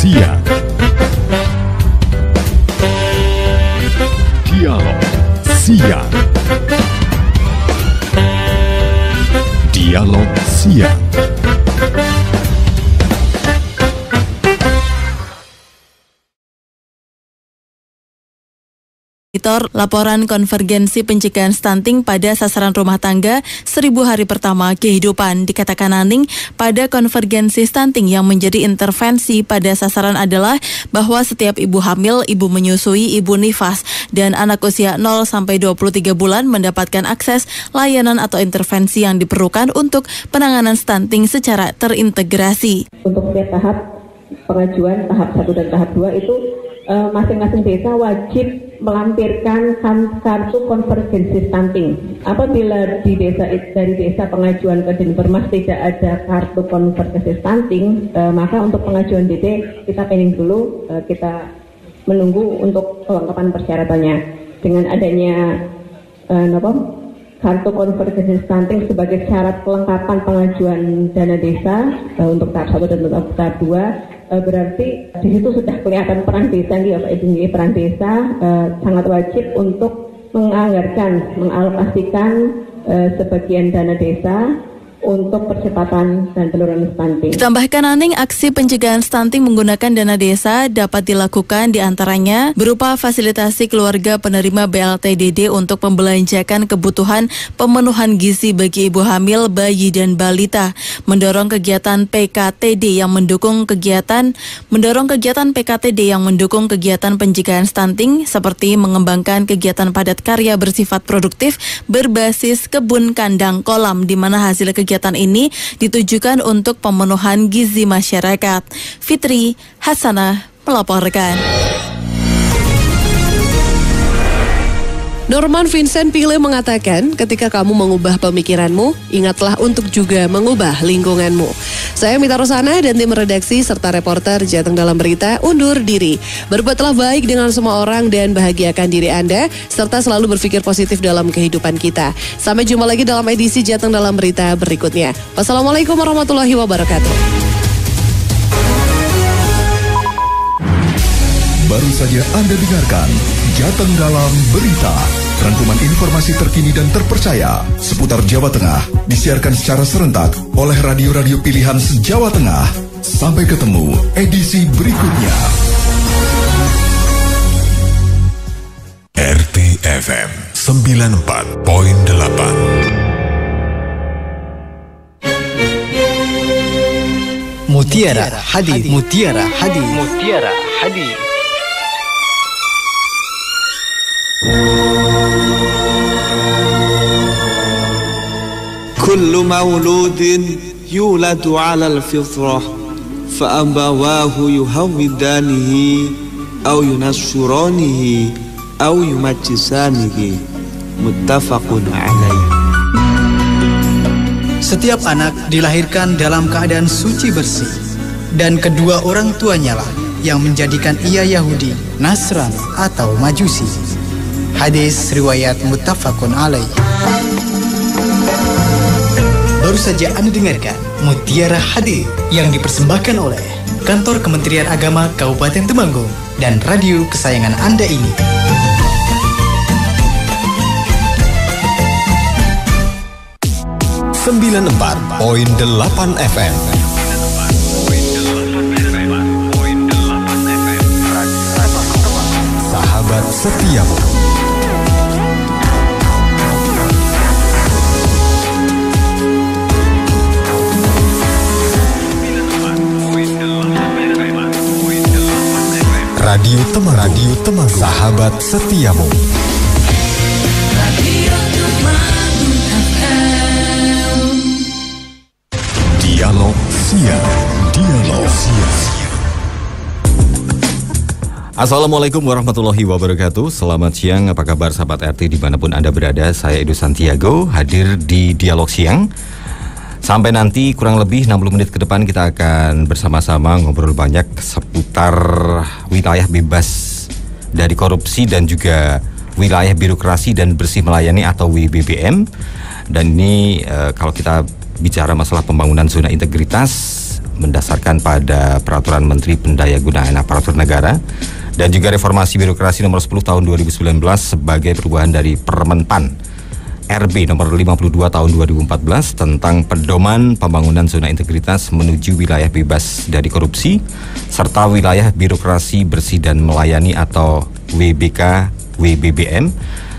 Siang. Dialog Siang. Dialog Siang. Laporan konvergensi pencegahan stunting pada sasaran rumah tangga 1000 hari pertama kehidupan. Dikatakan Naning, pada konvergensi stunting yang menjadi intervensi pada sasaran adalah bahwa setiap ibu hamil, ibu menyusui, ibu nifas, dan anak usia 0-23 bulan mendapatkan akses layanan atau intervensi yang diperlukan untuk penanganan stunting secara terintegrasi. Untuk setiap tahap pengajuan, tahap 1 dan tahap 2 itu masing-masing desa wajib melampirkan kartu konvergensi stunting. Apabila dari desa pengajuan ke Dinpermas tidak ada kartu konvergensi stunting, maka untuk pengajuan DD kita pending dulu, kita menunggu untuk kelengkapan persyaratannya. Dengan adanya kartu konvergensi stunting sebagai syarat kelengkapan pengajuan dana desa untuk tahap 1 dan tahap 2, berarti di situ sudah kelihatan peran desa nih, Bapak Ibu, peran desa sangat wajib untuk mengalokasikan sebagian dana desa untuk percepatan dan penurunan stunting. Ditambahkan Naning, aksi pencegahan stunting menggunakan dana desa dapat dilakukan diantaranya berupa fasilitasi keluarga penerima BLT-DD untuk membelanjakan kebutuhan pemenuhan gizi bagi ibu hamil, bayi, dan balita, mendorong kegiatan PKTD yang mendukung kegiatan pencegahan stunting seperti mengembangkan kegiatan padat karya bersifat produktif berbasis kebun kandang kolam, di mana hasil kegiatan ini ditujukan untuk pemenuhan gizi masyarakat. Fitri Hasanah melaporkan. Norman Vincent Pile mengatakan, ketika kamu mengubah pemikiranmu, ingatlah untuk juga mengubah lingkunganmu. Saya Mita Rosana dan tim redaksi serta reporter Jateng Dalam Berita undur diri. Berbuatlah baik dengan semua orang dan bahagiakan diri Anda, serta selalu berpikir positif dalam kehidupan kita. Sampai jumpa lagi dalam edisi Jateng Dalam Berita berikutnya. Wassalamualaikum warahmatullahi wabarakatuh. Baru saja Anda dengarkan Jateng Dalam Berita. Rangkuman informasi terkini dan terpercaya seputar Jawa Tengah disiarkan secara serentak oleh radio-radio pilihan se-Jawa Tengah. Sampai ketemu edisi berikutnya. RTFM 94.8 Mutiara Hadi, Mutiara Hadi, Mutiara Hadi. كل مولود يولد على الفطرة فأبواه يهودانه أو ينصرانه أو يمجسانه متفق عليه. Setiap anak dilahirkan dalam keadaan suci bersih, dan kedua orang tuanya lah yang menjadikan ia Yahudi, Nasrani atau Majusi. Hadis riwayat muttafaqun alaih. Baru saja Anda dengarkan Mutiara Hadi yang dipersembahkan oleh Kantor Kementerian Agama Kabupaten Temanggung dan radio kesayangan Anda ini. Sembilan 94.8 FM. Sahabat setiamu. Radio Temanggung, sahabat setiamu. Dialog Siang. Dialog Siang. Assalamualaikum warahmatullahi wabarakatuh. Selamat siang, apa kabar sahabat RT dimanapun Anda berada. Saya Edo Santiago, hadir di Dialog Siang. Sampai nanti kurang lebih 60 menit ke depan kita akan bersama-sama ngobrol banyak seputar wilayah bebas dari korupsi dan juga wilayah birokrasi dan bersih melayani atau WBBM. Dan ini kalau kita bicara masalah pembangunan zona integritas, mendasarkan pada Peraturan Menteri Pendayagunaan Aparatur Negara dan juga Reformasi Birokrasi nomor 10 tahun 2019 sebagai perubahan dari Permenpan RB nomor 52 tahun 2014 tentang pedoman pembangunan zona integritas menuju wilayah bebas dari korupsi serta wilayah birokrasi bersih dan melayani atau WBK/WBBM.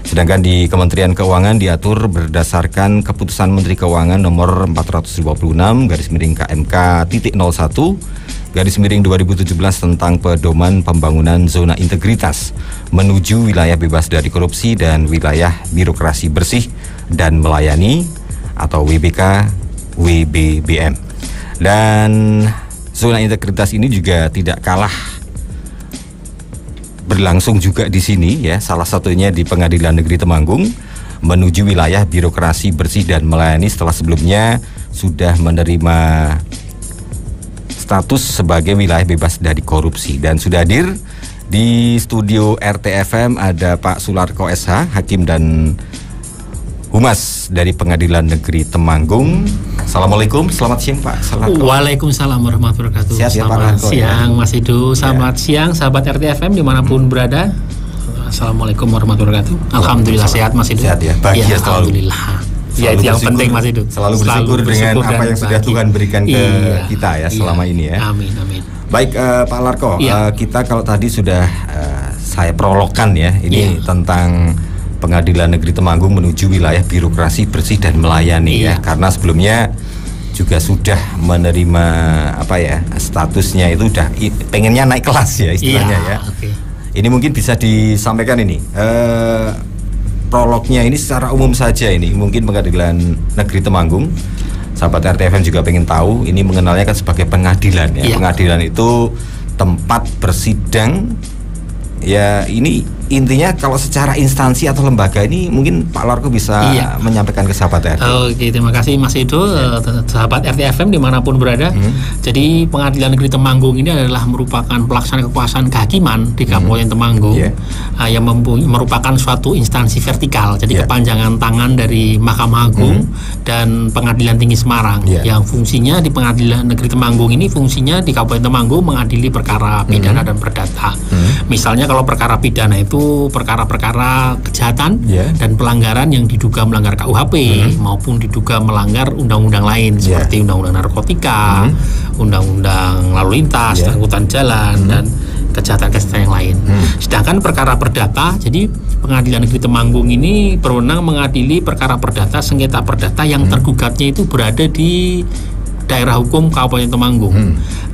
Sedangkan di Kementerian Keuangan diatur berdasarkan Keputusan Menteri Keuangan nomor 426/KMK.01/2017 tentang pedoman pembangunan zona integritas menuju wilayah bebas dari korupsi dan wilayah birokrasi bersih dan melayani atau WBK/WBBM. Dan zona integritas ini juga tidak kalah berlangsung juga di sini ya, salah satunya di Pengadilan Negeri Temanggung menuju wilayah birokrasi bersih dan melayani setelah sebelumnya sudah menerima status sebagai wilayah bebas dari korupsi. Dan sudah hadir di studio RTFM ada Pak Sularko SH, Hakim dan Humas dari Pengadilan Negeri Temanggung. Assalamualaikum, selamat siang Pak Sularko. Waalaikumsalam warahmatullahi wabarakatuh. Siap, selamat siang ya. Mas Edo, selamat siang sahabat RTFM dimanapun berada. Assalamualaikum warahmatullahi wabarakatuh. Alhamdulillah sehat Mas Edo. Sehat ya, bahagia selalu. Alhamdulillah. Ya itu yang penting Mas Edo. Selalu bersyukur dengan apa yang sudah Tuhan berikan ke kita ya selama ini ya. Amin, amin. Baik Pak Larko, kita kalau tadi sudah saya prologkan ya, ini tentang Pengadilan Negeri Temanggung menuju wilayah birokrasi bersih dan melayani ya, karena sebelumnya juga sudah menerima statusnya itu udah pengennya naik kelas ya istilahnya ya. Okay. Ini mungkin bisa disampaikan ini prolognya ini secara umum saja, ini mungkin Pengadilan Negeri Temanggung, sahabat RTFM juga pengen tahu, ini mengenalnya kan sebagai pengadilan ya. Pengadilan itu tempat bersidang ya. Ini intinya kalau secara instansi atau lembaga ini mungkin Pak Larko bisa menyampaikan ke sahabat RT. Oke, terima kasih Mas Edo, sahabat RTFM dimanapun berada. Jadi Pengadilan Negeri Temanggung ini adalah merupakan pelaksana kekuasaan kehakiman di Kabupaten Temanggung yang merupakan suatu instansi vertikal. Jadi kepanjangan tangan dari Mahkamah Agung dan Pengadilan Tinggi Semarang yang fungsinya di Pengadilan Negeri Temanggung ini fungsinya di Kabupaten Temanggung mengadili perkara pidana dan perdata. Misalnya kalau perkara pidana itu perkara-perkara kejahatan dan pelanggaran yang diduga melanggar KUHP maupun diduga melanggar undang-undang lain seperti undang-undang narkotika, undang-undang lalu lintas, angkutan jalan dan kejahatan-kejahatan yang lain. Sedangkan perkara perdata, jadi Pengadilan Negeri Temanggung ini berwenang mengadili perkara perdata, sengketa perdata yang tergugatnya itu berada di daerah hukum Kabupaten Temanggung.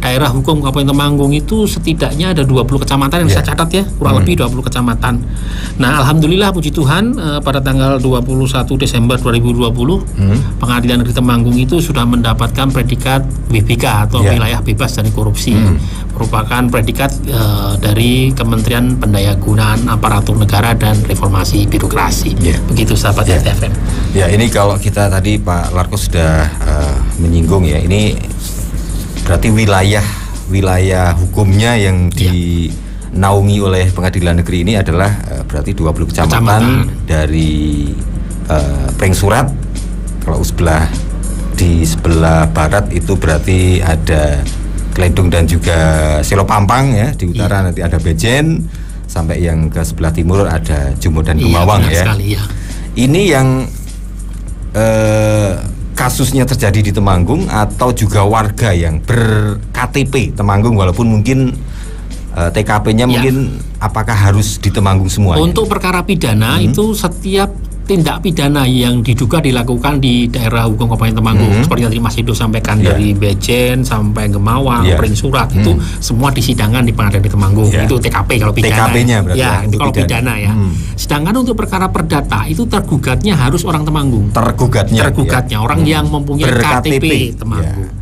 Daerah hukum Kabupaten Temanggung itu setidaknya ada 20 kecamatan yang saya catat ya, kurang lebih 20 kecamatan. Nah, alhamdulillah puji Tuhan pada tanggal 21 Desember 2020 Pengadilan Negeri Temanggung itu sudah mendapatkan predikat WBK atau wilayah bebas dari korupsi. Merupakan predikat dari Kementerian Pendayagunaan Aparatur Negara dan Reformasi Birokrasi. Begitu sahabat RTFM. Ya, ini kalau kita tadi Pak Larko sudah menyinggung ya, ini berarti wilayah hukumnya yang dinaungi oleh Pengadilan Negeri ini adalah berarti 20 kecamatan dari Pringsurat. Kalau di sebelah barat itu berarti ada Klendung dan juga Selopampang ya, di utara nanti ada Bejen, sampai yang ke sebelah timur ada Jumo dan Gemawang ya. Sekali, Ini yang kasusnya terjadi di Temanggung atau juga warga yang ber-KTP Temanggung walaupun mungkin TKP-nya mungkin apakah harus di Temanggung semua? Untuk perkara pidana itu setiap tindak pidana yang diduga dilakukan di daerah hukum Kabupaten Temanggung seperti yang tadi Mas Edo sampaikan dari Bejen sampai Gemawang, Pringsurat itu semua disidangkan di Pengadilan Negeri Temanggung. Itu TKP kalau pidana. TKP-nya berarti itu kalau pidana ya. Sedangkan untuk perkara perdata itu tergugatnya harus orang Temanggung. Tergugatnya orang yang mempunyai KTP Temanggung.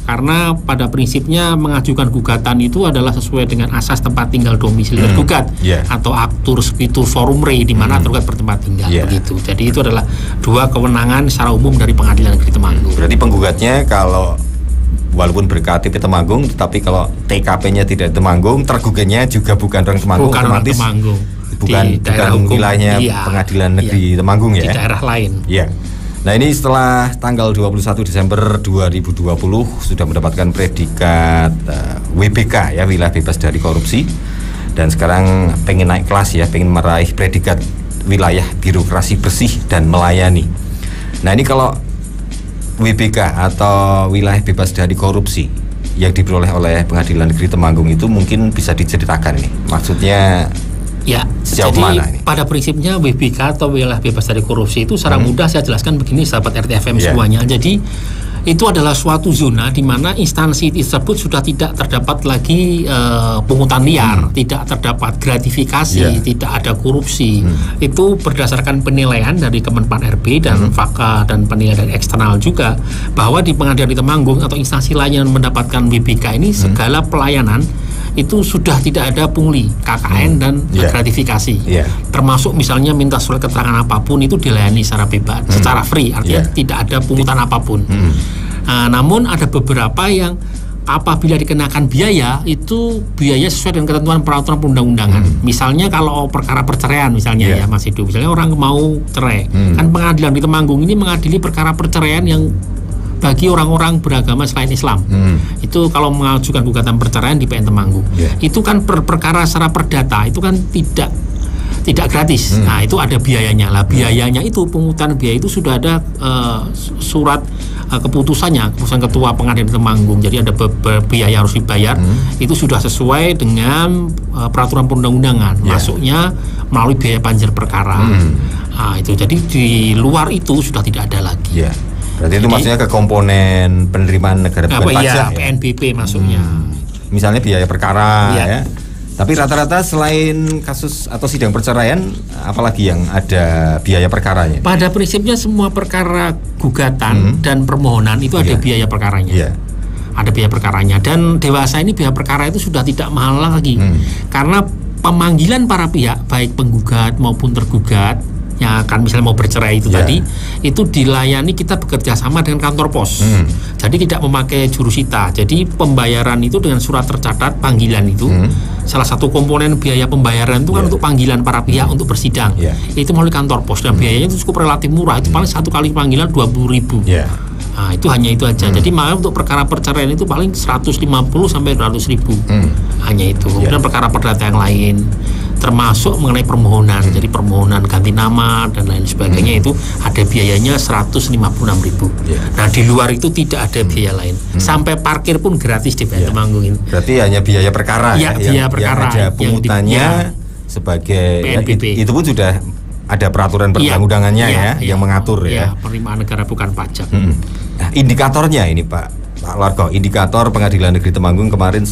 Karena pada prinsipnya mengajukan gugatan itu adalah sesuai dengan asas tempat tinggal domisili tergugat atau aktur spitur forum re, di mana tergugat bertempat tinggal begitu. Jadi itu adalah dua kewenangan secara umum dari Pengadilan Negeri Temanggung. Berarti penggugatnya kalau walaupun ber-KTP Temanggung, tetapi kalau TKP-nya tidak Temanggung, tergugatnya juga bukan orang Temanggung, otomatis bukan wilayahnya Pengadilan Negeri Temanggung ya. Di daerah lain. Iya. Nah, ini setelah tanggal 21 Desember 2020 sudah mendapatkan predikat WBK ya, wilayah bebas dari korupsi. Dan sekarang pengen naik kelas ya, pengen meraih predikat wilayah birokrasi bersih dan melayani. Nah, ini kalau WBK atau wilayah bebas dari korupsi yang diperoleh oleh Pengadilan Negeri Temanggung itu mungkin bisa diceritakan nih. Maksudnya ya, sejauh jadi mana ini? Pada prinsipnya WBK atau wilayah bebas dari korupsi itu secara mudah saya jelaskan begini sahabat RTFM semuanya. Jadi itu adalah suatu zona di mana instansi tersebut sudah tidak terdapat lagi pungutan liar, tidak terdapat gratifikasi, tidak ada korupsi. Itu berdasarkan penilaian dari Kemenpan RB dan Faka dan penilaian dari eksternal juga, bahwa di Pengadilan Negeri Temanggung atau instansi lain yang mendapatkan WBK ini segala pelayanan itu sudah tidak ada pungli, KKN dan gratifikasi. Termasuk misalnya minta surat keterangan apapun itu dilayani secara bebas, secara free, artinya tidak ada pungutan apapun. Namun ada beberapa yang apabila dikenakan biaya, itu biaya sesuai dengan ketentuan peraturan perundang-undangan. Misalnya kalau perkara perceraian misalnya ya Mas Edo, misalnya orang mau cerai, kan Pengadilan di Temanggung ini mengadili perkara perceraian yang bagi orang-orang beragama selain Islam. Itu kalau mengajukan gugatan perceraian di PN Temanggung, itu kan perkara secara perdata itu kan tidak gratis. Nah, itu ada biayanya lah. Biayanya itu pungutan biaya itu sudah ada surat keputusan Ketua Pengadilan Temanggung. Jadi ada biaya harus dibayar. Itu sudah sesuai dengan peraturan perundang-undangan. Masuknya melalui biaya panjer perkara. Nah, itu jadi di luar itu sudah tidak ada lagi. Berarti itu maksudnya ke komponen penerimaan negara bukan pajak PNBP masuknya. Misalnya biaya perkara ya. Tapi rata-rata selain kasus atau sidang perceraian, apalagi yang ada biaya perkaranya? Pada prinsipnya semua perkara gugatan dan permohonan itu ada biaya perkaranya. Ada biaya perkaranya, dan dewasa ini biaya perkara itu sudah tidak mahal lagi. Karena pemanggilan para pihak baik penggugat maupun tergugat yang akan misalnya mau bercerai itu tadi, itu dilayani, kita bekerja sama dengan kantor pos. Jadi tidak memakai jurusita. Jadi pembayaran itu dengan surat tercatat panggilan itu. Salah satu komponen biaya pembayaran itu kan untuk panggilan para pihak untuk bersidang. Itu melalui kantor pos dan biayanya itu cukup relatif murah. Itu paling satu kali panggilan 20.000. Nah, itu hanya itu aja. Jadi malah untuk perkara perceraian itu paling 150 sampai 200.000. Hanya itu. Kemudian perkara perdata yang lain, termasuk mengenai permohonan. Jadi permohonan ganti nama dan lain sebagainya itu ada biayanya 156.000. Nah, di luar itu tidak ada biaya lain. Sampai parkir pun gratis di PN Temanggung ini. Berarti hanya biaya perkara biaya perkara yang ada pungutannya sebagai PNBP. Itu pun sudah ada peraturan perundang-undangannya yang mengatur penerimaan negara bukan pajak. Nah, indikatornya ini Pak Largo, indikator Pengadilan Negeri Temanggung kemarin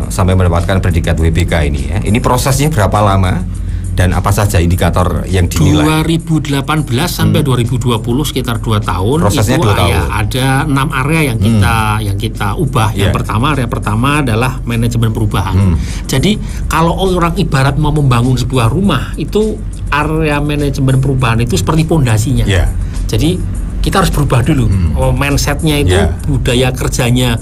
sampai mendapatkan predikat WBK ini ya. Ini prosesnya berapa lama dan apa saja indikator yang dinilai? 2018 sampai 2020 sekitar 2 tahun. Prosesnya itu 2 tahun. Ada 6 area yang kita ubah. Yang area pertama adalah manajemen perubahan. Jadi kalau orang ibarat mau membangun sebuah rumah, itu area manajemen perubahan itu seperti pondasinya. Jadi kita harus berubah dulu. Mindsetnya itu budaya kerjanya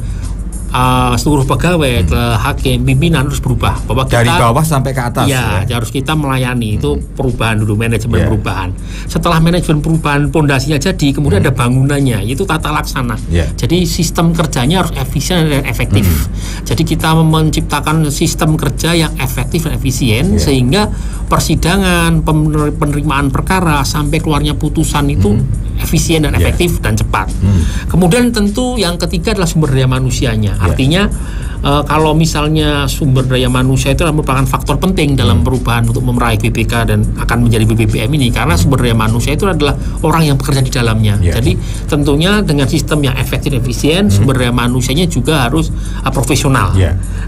seluruh pegawai, hakim, pimpinan harus berubah. Bahwa kita, dari bawah sampai ke atas. Harus kita melayani. Itu perubahan dulu, manajemen perubahan. Setelah manajemen perubahan pondasinya jadi, kemudian ada bangunannya, yaitu tata laksana. Jadi sistem kerjanya harus efisien dan efektif. Jadi kita menciptakan sistem kerja yang efektif dan efisien sehingga persidangan, penerimaan perkara sampai keluarnya putusan itu efisien dan efektif dan cepat. Kemudian tentu yang ketiga adalah sumber daya manusianya. Artinya kalau misalnya sumber daya manusia itu merupakan faktor penting dalam perubahan untuk meraih BPK dan akan menjadi BBPM ini, karena sumber daya manusia itu adalah orang yang bekerja di dalamnya. Jadi tentunya dengan sistem yang efektif dan efisien, sumber daya manusianya juga harus profesional.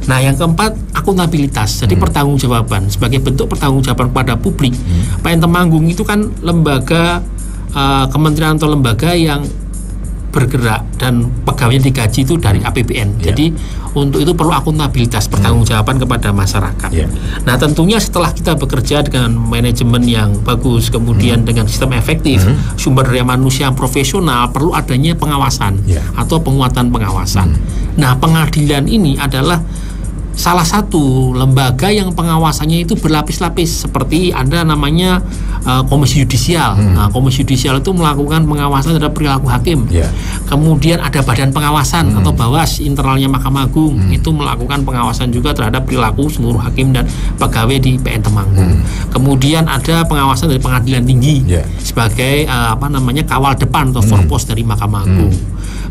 Nah, yang keempat, akuntabilitas. Jadi pertanggungjawaban. Sebagai bentuk pertanggungjawaban kepada publik, PN Temanggung itu kan lembaga kementerian atau lembaga yang bergerak dan pegawainya digaji itu dari APBN. Jadi untuk itu perlu akuntabilitas, pertanggungjawaban kepada masyarakat. Nah, tentunya setelah kita bekerja dengan manajemen yang bagus, kemudian dengan sistem efektif, sumber daya manusia yang profesional, perlu adanya pengawasan atau penguatan pengawasan. Nah, pengadilan ini adalah salah satu lembaga yang pengawasannya itu berlapis-lapis, seperti ada namanya komisi yudisial. Nah, komisi yudisial itu melakukan pengawasan terhadap perilaku hakim. Kemudian ada badan pengawasan atau Bawas internalnya Mahkamah Agung, itu melakukan pengawasan juga terhadap perilaku seluruh hakim dan pegawai di PN Temanggung. Kemudian ada pengawasan dari Pengadilan Tinggi sebagai kawal depan atau forpos dari Mahkamah Agung.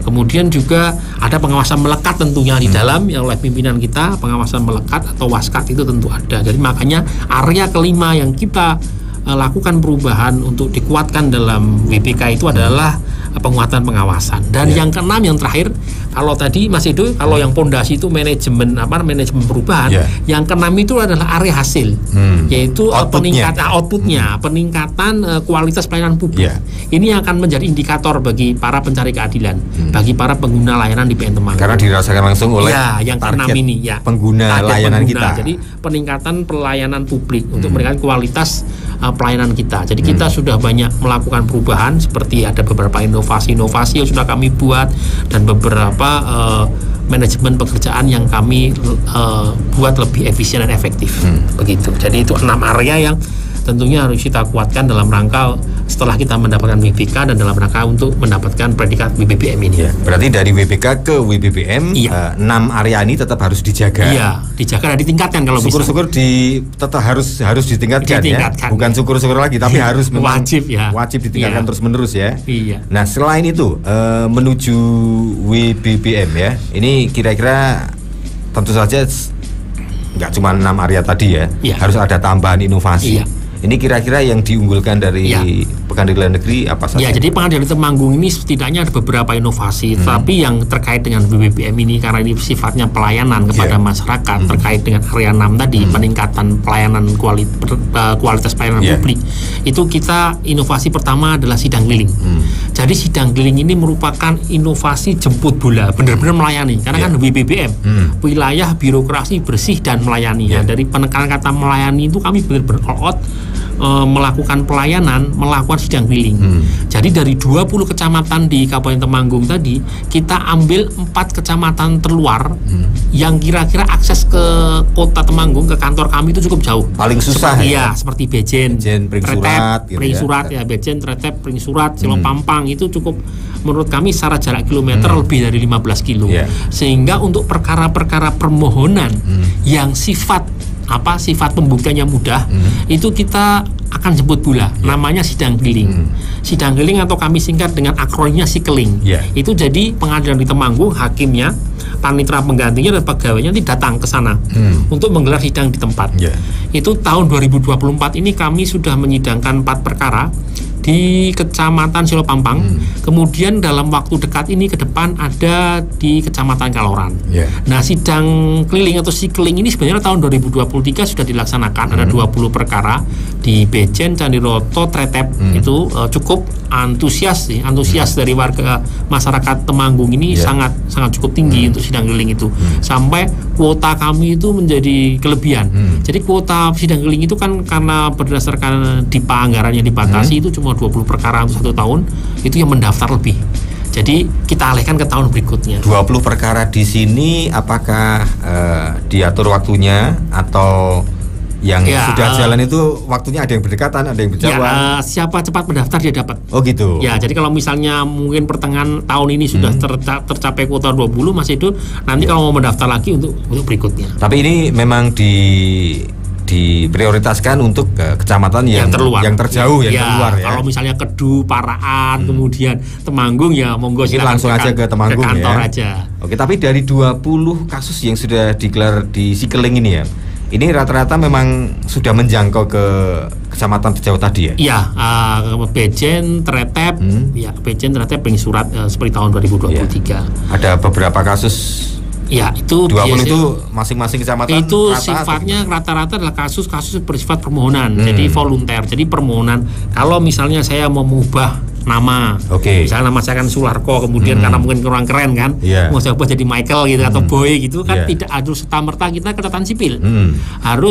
Kemudian juga ada pengawasan melekat tentunya di dalam yang oleh pimpinan kita, pengawasan melekat atau waskat itu tentu ada. Jadi makanya area kelima yang kita lakukan perubahan untuk dikuatkan dalam WPK itu adalah penguatan pengawasan. Dan yang keenam yang terakhir, kalau tadi Mas Edo, kalau yang pondasi itu manajemen perubahan, yang keenam itu adalah area hasil, yaitu outputnya, peningkatan kualitas pelayanan publik. Ini yang akan menjadi indikator bagi para pencari keadilan, bagi para pengguna layanan di PN Temanggung. Karena dirasakan langsung oleh yang keenam ini, pengguna layanan kita. Jadi peningkatan pelayanan publik untuk meningkatkan kualitas pelayanan kita. Jadi kita sudah banyak melakukan perubahan, seperti ada beberapa inovasi yang sudah kami buat dan beberapa manajemen pekerjaan yang kami buat lebih efisien dan efektif. Begitu. Jadi itu 6 area yang tentunya harus kita kuatkan dalam rangka setelah kita mendapatkan WPK dan dalam rangka untuk mendapatkan predikat WBBM ini. Berarti dari WPK ke WBBM 6 area ini tetap harus dijaga. Dijaga dan ditingkatkan kalau bisa. Syukur-syukur tetap harus ditingkatkan ya. Bukan syukur-syukur lagi, tapi harus memang wajib ditingkatkan terus-menerus ya. Nah, selain itu menuju WBBM ya. Ini kira-kira tentu saja nggak cuma 6 area tadi ya. Harus ada tambahan inovasi. Ini kira-kira yang diunggulkan dari Pengadilan Negeri apa saja? Jadi Pengadilan Temanggung ini setidaknya ada beberapa inovasi, tapi yang terkait dengan WBBM ini karena ini sifatnya pelayanan kepada masyarakat terkait dengan area 6 tadi, peningkatan pelayanan kualitas pelayanan publik. Itu kita inovasi pertama adalah sidang keliling. Jadi sidang keliling ini merupakan inovasi jemput bola, benar-benar melayani. Karena kan WBBM, wilayah birokrasi bersih dan melayani. Dari penekanan kata melayani itu kami benar-benar all out melakukan pelayanan, melakukan sidang keliling. Jadi dari 20 kecamatan di Kabupaten Temanggung tadi, kita ambil 4 kecamatan terluar yang kira-kira akses ke Kota Temanggung, ke kantor kami itu cukup jauh. Paling susah seperti Bejen, Pringsurat, Bejen, Tretep, Pringsurat, Silopampang itu cukup menurut kami secara jarak kilometer lebih dari 15 kilo. Sehingga untuk perkara-perkara permohonan yang sifat pembuktiannya mudah, itu kita akan jemput bola, namanya sidang keliling. Sidang keliling atau kami singkat dengan akronimnya Sikeling. Itu jadi pengadilan di Temanggung, hakimnya, panitera penggantinya dan pegawainya datang ke sana untuk menggelar sidang di tempat. Itu tahun 2024 ini kami sudah menyidangkan 4 perkara di Kecamatan Silopampang. Kemudian dalam waktu dekat ini ke depan ada di Kecamatan Kaloran. Nah, sidang keliling atau Sikeling ini sebenarnya tahun 2023 sudah dilaksanakan. Ada 20 perkara di Bejen, Candiroto, Tretep. Itu cukup antusias dari warga masyarakat Temanggung ini sangat cukup tinggi untuk sidang keliling itu. Sampai kuota kami itu menjadi kelebihan. Jadi kuota sidang keliling itu kan karena berdasarkan DIPA anggarannya dibatasi, itu cuma 20 perkara untuk 1 tahun, itu yang mendaftar lebih. Jadi kita alihkan ke tahun berikutnya. 20 perkara di sini apakah diatur waktunya atau yang sudah jalan itu waktunya ada yang berdekatan, ada yang berjauhan? Siapa cepat mendaftar dia dapat. Oh gitu. Jadi kalau misalnya mungkin pertengahan tahun ini sudah tercapai kuota 20, masih itu nanti kalau mau mendaftar lagi untuk berikutnya. Tapi ini memang diprioritaskan untuk kecamatan yang terluar, yang terjauh, yang terluar ya. Kalau misalnya Kedu, Paraan, kemudian Temanggung, monggo langsung aja ke Temanggung, ke kantor aja. Oke, tapi dari 20 kasus yang sudah digelar di Sikeling ini ya, ini rata-rata memang sudah menjangkau ke kecamatan terjauh tadi ya? Bejen, Tretep, Bejen, Tretep, Pringsurat seperti tahun 2023. Ada beberapa kasus. Itu 20 itu masing-masing kecamatan itu sifatnya rata-rata adalah kasus-kasus bersifat permohonan, jadi volunteer. Jadi permohonan, kalau misalnya saya mau mengubah nama, misalnya nama saya kan Sularko, kemudian karena mungkin kurang keren kan, mau saya ubah jadi Michael gitu atau Boy gitu kan, tidak harus serta-merta kita catatan sipil.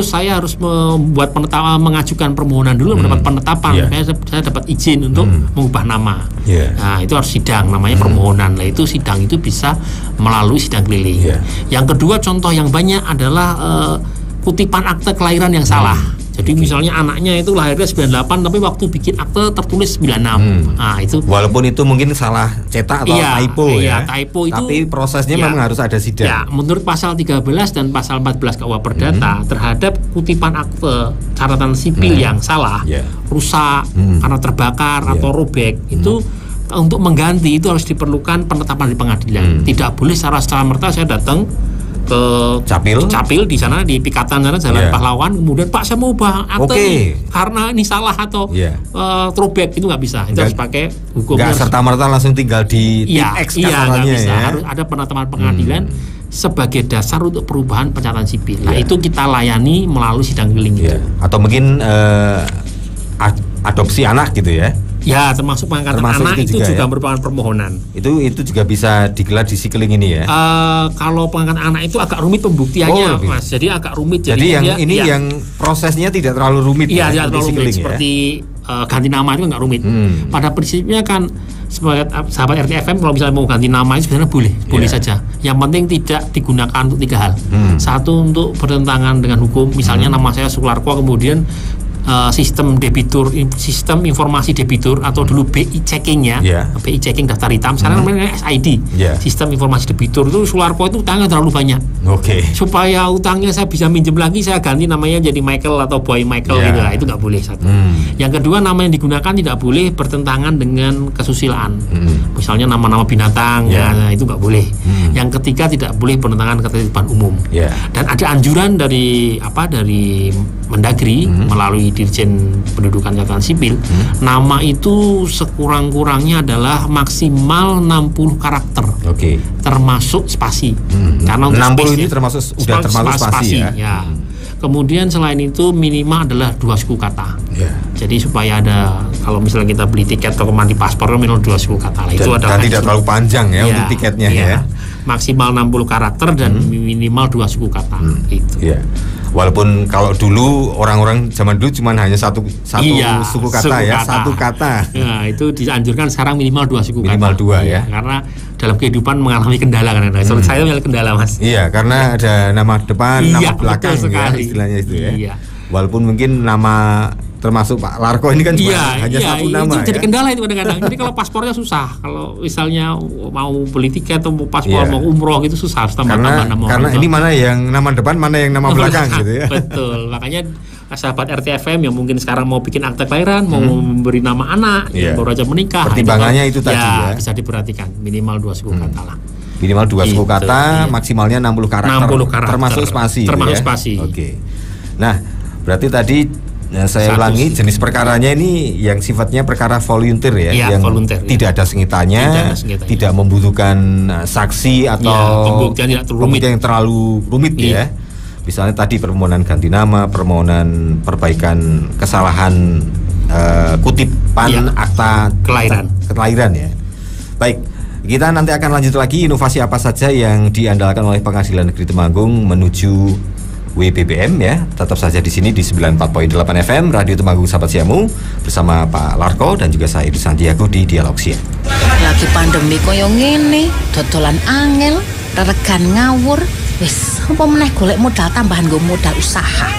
Saya harus membuat penetapan, mengajukan permohonan dulu, mendapat penetapan, saya dapat izin untuk mengubah nama. Nah, itu harus sidang, namanya permohonan. Nah, itu sidang itu bisa melalui sidang keliling. Yang kedua, contoh yang banyak adalah kutipan akte kelahiran yang salah. Jadi misalnya anaknya itu lahirnya 98 tapi waktu bikin akte tertulis 96. Nah, itu walaupun itu mungkin salah cetak atau typo ya. Typo itu, tapi prosesnya memang harus ada sidang. Ya, menurut pasal 13 dan pasal 14 KUH Perdata terhadap kutipan akte catatan sipil yang salah, rusak karena terbakar atau robek, itu untuk mengganti itu harus diperlukan penetapan di pengadilan. Tidak boleh secara merta saya datang ke Capil di sana di Pikatan sana Jalan Pahlawan, kemudian Pak saya mau ubah akte karena ini salah atau throwback, itu nggak bisa. Itu harus pakai hukum. Nggak serta-merta langsung tinggal di X nggak bisa. Harus ada penetapan pengadilan sebagai dasar untuk perubahan pencatatan sipil. Nah itu kita layani melalui sidang keliling itu. Atau mungkin adopsi anak gitu ya. Ya, termasuk pengangkatan anak itu juga merupakan permohonan. Itu juga bisa digelar di Sikeling ini ya. Kalau pengangkatan anak itu agak rumit pembuktiannya, Mas. Jadi agak rumit. Jadi yang prosesnya tidak terlalu rumit. Iya, tidak terlalu rumit. Seperti ganti nama itu nggak rumit. Pada prinsipnya kan sebagai sahabat RTFM kalau misalnya mau ganti nama itu sebenarnya boleh saja. Yang penting tidak digunakan untuk 3 hal. Satu, untuk bertentangan dengan hukum. Misalnya nama saya Sularko, kemudian sistem debitur, sistem informasi debitur atau dulu BI checkingnya, BI checking daftar hitam, sekarang namanya SID, sistem informasi debitur. Itu Sularko itu utangnya terlalu banyak. Supaya utangnya saya bisa minjem lagi, saya ganti namanya jadi Michael atau Boy Michael gitu lah. Itu nggak boleh satu. Yang kedua, nama yang digunakan tidak boleh bertentangan dengan kesusilaan. Misalnya nama-nama binatang, nah, itu nggak boleh. Yang ketiga, tidak boleh bertentangan ketertiban umum. Dan ada anjuran dari Mendagri melalui Dirjen Pendudukan Catatan Sipil, nama itu sekurang-kurangnya adalah maksimal 60 karakter, termasuk spasi. Karena 60 ini termasuk spasi ya. Kemudian selain itu minimal adalah 2 suku kata. Jadi supaya ada, kalau misalnya kita beli tiket atau di paspor minimal 2 suku kata lah. Itu dan tidak terlalu panjang ya untuk tiketnya ya. Maksimal 60 karakter dan minimal 2 suku kata. Itu. Walaupun kalau dulu orang-orang zaman dulu cuma hanya satu suku kata satu kata. Nah, itu dianjurkan sekarang minimal 2 suku kata. Minimal 2 ya. Karena dalam kehidupan mengalami kendala kan. Saya mengalami kendala, Mas. Iya, karena ada nama depan, nama belakang ya, istilahnya itu ya. Walaupun mungkin nama termasuk Pak Larko ini kan hanya satu nama. Itu jadi kendala itu kadang-kadang. Jadi kalau paspornya susah. Kalau misalnya mau beli tiket atau mau paspor mau umroh gitu susah, harus tambah-tambah nama. Karena ini mana yang nama depan, mana yang nama belakang gitu ya. Betul. Makanya sahabat RTFM yang mungkin sekarang mau bikin akte kelahiran, mau memberi nama anak, yang baru aja menikah. Pertimbangannya itu tadi ya. Bisa diperhatikan minimal 2 suku kata lah. Minimal 2 suku kata, maksimalnya 60 karakter. Termasuk spasi. Termasuk spasi. Nah, berarti tadi saya ulangi, jenis perkaranya ini yang sifatnya perkara volunteer ya, yang volunteer, tidak ada sengitanya, tidak membutuhkan saksi atau pembuktian yang terlalu rumit ya. Misalnya tadi permohonan ganti nama, permohonan perbaikan kesalahan kutipan akta kelahiran ya. Baik, kita nanti akan lanjut lagi inovasi apa saja yang diandalkan oleh Pengadilan Negeri Temanggung menuju WBBM ya. Tetap saja di sini di 94.8 FM Radio Temanggung Sahabat Siamu bersama Pak Larko dan juga saya Edu Santiago di Dialog Siang. Lagi pandemi koyo ngene, dodolan angel, reregan ngawur, wis apa meneh golek modal tambahan nggo modal usaha.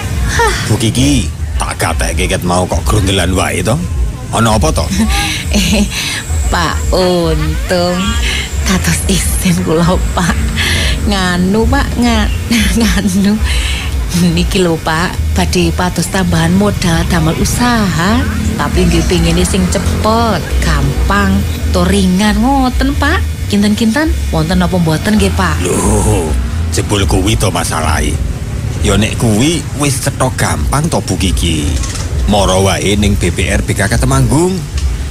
Bu Kiki, tak gatek ket mau kok grundelan wae to. Ana apa to? Pak Untung, kados isin kula Pak. Nganu Pak, nganu. Niki lho Pak, badhe pados tambahan modal damel usaha, tapi nggih pengine sing cepet, gampang, to ringan ngoten Pak. Kinten-kinten wonten napa mboten nggih Pak? Lho, jebul kuwi to masalahe. Ya nek kuwi wis cetha gampang to Bu Kiki. Moro wae ning BPR BKK Temanggung.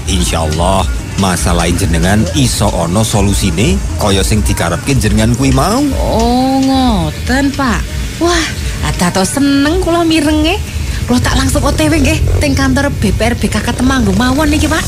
Insyaallah masalah jenengan iso ana solusine kaya sing dikarepke jenengan kuwi mau. Oh, ngoten Pak. Wah, dados seneng kula mirenge. Kula tak langsung OTW nggih teng kantor BPR BKK Temanggung mawon niki Pak.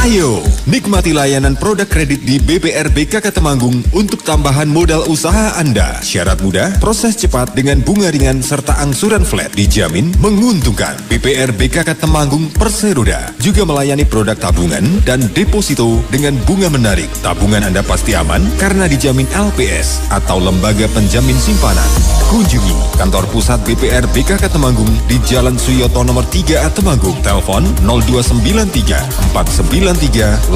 Ayo, nikmati layanan produk kredit di BPR BKK Temanggung untuk tambahan modal usaha Anda. Syarat mudah, proses cepat dengan bunga ringan serta angsuran flat dijamin menguntungkan. BPR BKK Temanggung Perseroda juga melayani produk tabungan dan deposito dengan bunga menarik. Tabungan Anda pasti aman karena dijamin LPS atau Lembaga Penjamin Simpanan. Kunjungi kantor pusat BPR BKK Temanggung di Jalan Suyoto nomor 3A Temanggung. Telepon 0293 493-892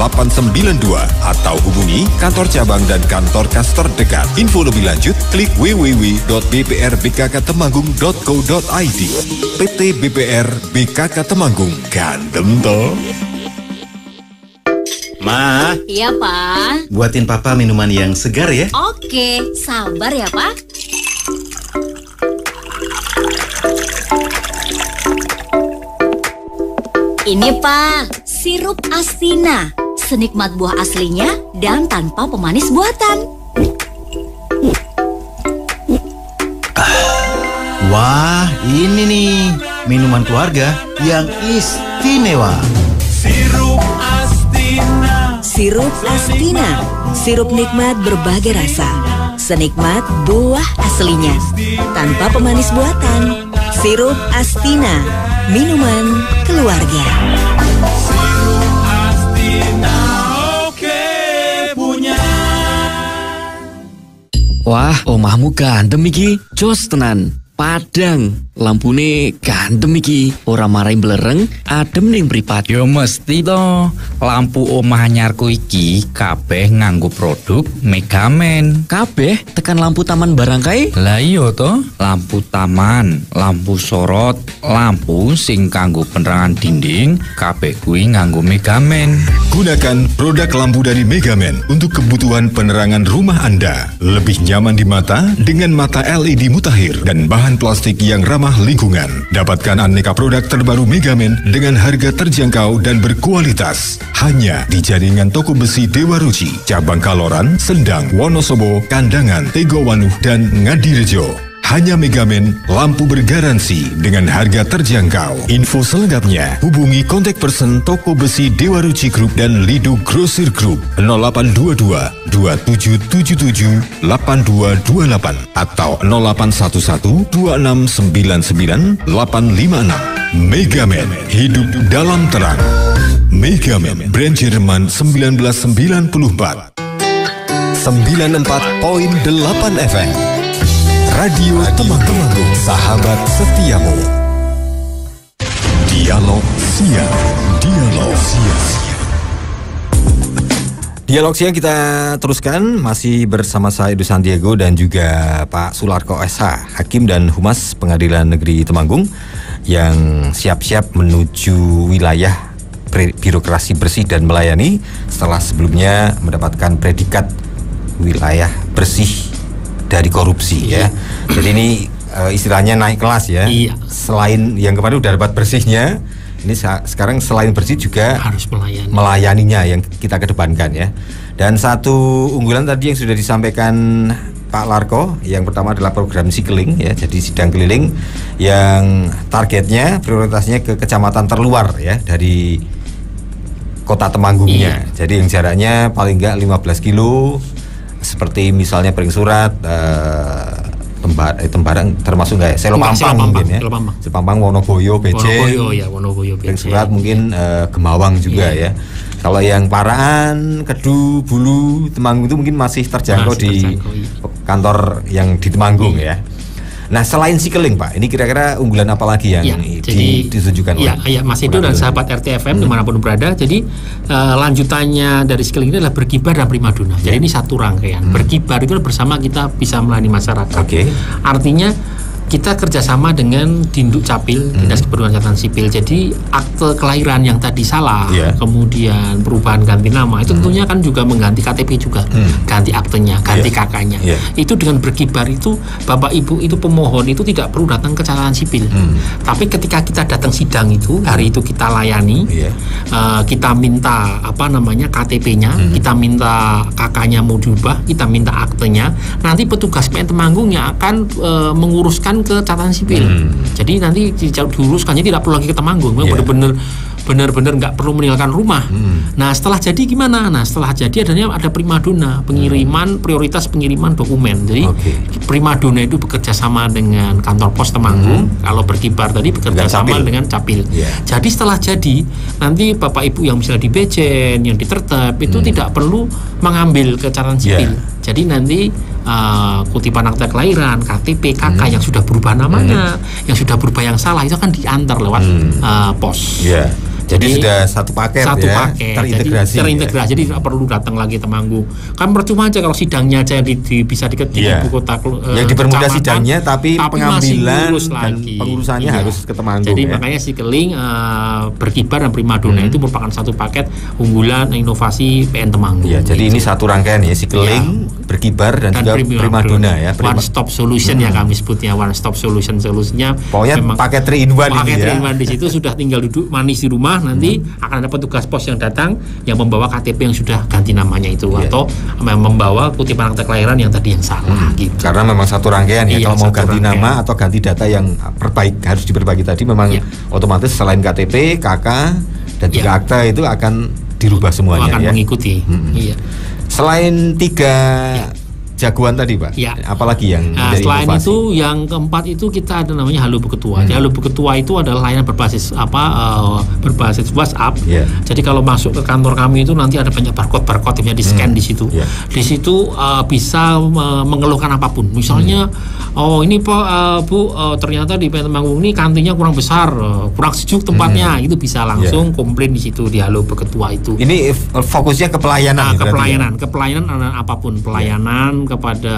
atau hubungi kantor cabang dan kantor kas terdekat. Info lebih lanjut klik www.bprbkktemanggung.co.id. PT BPR BKK Temanggung, gandem toh. Ma. Iya, Pak. Buatin Papa minuman yang segar ya. Oke, sabar ya, Pak. Ini, Pak, sirup Astina. Senikmat buah aslinya dan tanpa pemanis buatan. Wah, ini nih minuman keluarga yang istimewa. Sirup Astina. Sirup Astina. Sirup nikmat berbagai rasa. Senikmat buah aslinya tanpa pemanis buatan. Sirup Astina. Minuman keluarga. Sirup Astina, oke punya. Wah, omahmu gandem iki, jos tenan. Padang, lampune gandem iki, ora marai belereng, adem ning mripat. Yo mesti to, lampu omah anyarku iki kabeh nganggo produk Megaman. Kabeh tekan lampu taman barang kae? Lah iya to, lampu taman, lampu sorot, lampu sing kanggo penerangan dinding, kabeh kuwi nganggo Megaman. Gunakan produk lampu dari Megaman untuk kebutuhan penerangan rumah Anda. Lebih nyaman di mata dengan mata LED mutakhir dan bahan plastik yang ramah lingkungan. Dapatkan aneka produk terbaru Megaman dengan harga terjangkau dan berkualitas. Hanya di jaringan toko besi Dewa Ruci, cabang Kaloran, Sendang, Wonosobo, Kandangan, Tegowanuh, dan Ngadirejo. Hanya Megaman, lampu bergaransi dengan harga terjangkau. Info selengkapnya hubungi kontak person toko besi Dewa Ruci Group dan Lido Grosir Group 0822 2777 8228 atau 0811 2699 856. Megaman, hidup dalam terang. Megaman, brand Jerman 1994. 94.8 FM. Radio Temanggung, sahabat setiamu. Dialog Siang. Dialog Siang. Dialog Siang kita teruskan masih bersama saya Edu Santiago dan juga Pak Sularko SH, Hakim dan Humas Pengadilan Negeri Temanggung yang siap-siap menuju wilayah birokrasi bersih dan melayani setelah sebelumnya mendapatkan predikat wilayah bersih dari korupsi ya. Jadi ini istilahnya naik kelas ya. Iya. Selain yang kemarin udah dapat bersihnya, ini sekarang selain bersih juga harus melayaninya yang kita kedepankan ya. Dan satu unggulan tadi yang sudah disampaikan Pak Larko, yang pertama adalah program Sikling ya. Jadi sidang keliling yang targetnya prioritasnya ke kecamatan terluar ya dari kota Temanggungnya. Iya. Jadi yang jaraknya paling enggak 15 kilo. Seperti misalnya Pringsurat, Tembarang termasuk nggak ya? Selopampang mungkin ya. Selopampang, Wonoboyo, Beceng, Wonoboyo, Pringsurat mungkin Gemawang juga ya. Kalau yang Paraan, Kedu, Bulu, Temanggung itu mungkin masih terjangkau di kantor yang di Temanggung ya. Nah selain Sikling Pak, ini kira-kira unggulan apa lagi yang ditunjukkan oleh Mas Edo dan sahabat RTFM dimanapun berada. Jadi lanjutannya dari Sikling ini adalah berkibar dan primadona. Jadi ini satu rangkaian. Berkibar itu bersama kita bisa melayani masyarakat. Artinya kita kerjasama dengan Dinduk Capil, Dinas Kependudukan Catatan Sipil. Jadi akte kelahiran yang tadi salah, kemudian perubahan ganti nama, itu tentunya kan juga mengganti KTP juga, ganti aktenya, ganti kakaknya. Itu dengan berkibar itu, Bapak Ibu itu pemohon itu tidak perlu datang ke catatan sipil. Tapi ketika kita datang sidang itu, hari itu kita layani, kita minta KTP-nya, kita minta kakaknya mau diubah, kita minta aktenya. Nanti petugas PN Temanggung yang akan menguruskan ke catatan sipil. Jadi nanti diuruskannya tidak perlu lagi ke Temanggung, benar-benar benar-benar nggak perlu meninggalkan rumah. Nah setelah jadi gimana? Nah setelah jadi ada primadona, pengiriman prioritas pengiriman dokumen. Jadi primadona itu bekerja sama dengan kantor pos Temanggung. Kalau berkibar tadi bekerja sama dengan Capil. Jadi setelah jadi nanti Bapak Ibu yang misalnya di Bejen, yang di Tertep itu tidak perlu mengambil catatan sipil. Jadi nanti kutipan akta kelahiran, KTP, KK yang sudah berubah namanya, yang sudah berubah yang salah itu akan diantar lewat pos. Jadi sudah satu paket terintegrasi. Jadi tidak perlu datang lagi Temanggung. Kan percuma aja kalau sidangnya aja bisa di ibu kota. Yang dipermudah sidangnya, tapi pengambilan dan pengurusannya harus ke Temanggung. Jadi makanya Sikeling, Berkibar dan Primadona itu merupakan satu paket unggulan inovasi PN Temanggung. Jadi ini satu rangkaian ya, Sikeling, Berkibar dan juga Primadona ya. One stop solution yang kami sebutnya, one stop solutionnya. Pokoknya paket 3-in-1 ini ya. Paket 3-in-1 di situ sudah tinggal duduk manis di rumah. Nanti akan ada petugas pos yang datang yang membawa KTP yang sudah ganti namanya itu atau membawa kutipan akta kelahiran yang tadi yang salah gitu. Karena memang satu rangkaian ya. Kalau mau ganti nama atau ganti data yang harus diperbaiki tadi memang otomatis selain KTP, KK dan juga akta itu akan dirubah semuanya akan mengikuti. Selain 3 jagoan tadi Pak, apalagi yang selain inovasi? Itu yang keempat itu kita ada namanya Halo Bu Ketua. Jadi Halo Bu Ketua itu adalah layanan berbasis berbasis WhatsApp. Jadi kalau masuk ke kantor kami itu nanti ada banyak barcode yang di scan di situ. Di situ bisa mengeluhkan apapun. Misalnya ini Pak Bu ternyata di PN Temanggung ini kantinnya kurang besar, kurang sejuk tempatnya, itu bisa langsung komplain di situ di Halo Bu Ketua itu. Ini fokusnya ke pelayanan. Kepelayanan apapun, pelayanan kepada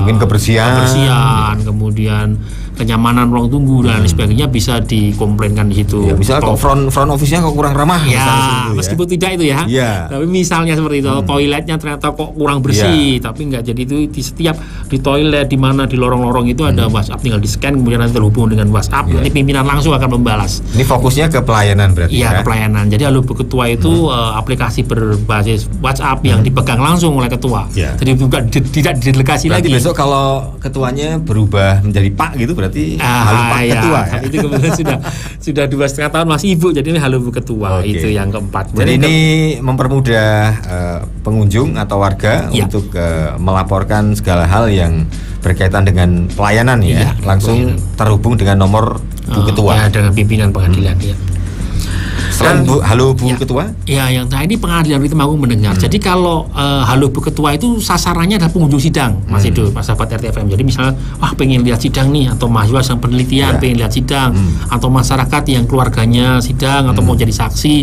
mungkin kebersihan, kemudian kenyamanan ruang tunggu dan sebagainya bisa dikomplainkan di situ. Misalnya kok front office-nya kok kurang ramah, meskipun tidak itu tapi misalnya seperti itu, toiletnya ternyata kok kurang bersih, tapi enggak. Jadi itu di setiap di toilet di mana di lorong-lorong itu ada WhatsApp, tinggal di scan kemudian nanti terhubung dengan WhatsApp, nanti pimpinan langsung akan membalas. Ini fokusnya ke pelayanan berarti ke pelayanan. Jadi Halo Bu Ketua itu aplikasi berbasis WhatsApp yang dipegang langsung oleh ketua. Jadi bukan tidak didelegasi lagi. Besok kalau ketuanya berubah menjadi Pak gitu berarti Halo Pak Ketua ya. Itu kemudian sudah 2,5 tahun masih Ibu, jadi ini Halo Bu Ketua. Itu yang keempat. Jadi ini mempermudah pengunjung atau warga untuk melaporkan segala hal yang berkaitan dengan pelayanan langsung terhubung dengan nomor Bu Ketua. Dengan pimpinan pengadilan Selain Halo Bu Ketua? Ya, yang tadi pengadilan di Temanggung mendengar. Jadi kalau Halo Bu Ketua itu sasarannya adalah pengunjung sidang, Mas Edo, Mas sahabat RTFM. Jadi misalnya, pengen lihat sidang nih, atau mahasiswa yang penelitian pengen lihat sidang, atau masyarakat yang keluarganya sidang atau mau jadi saksi,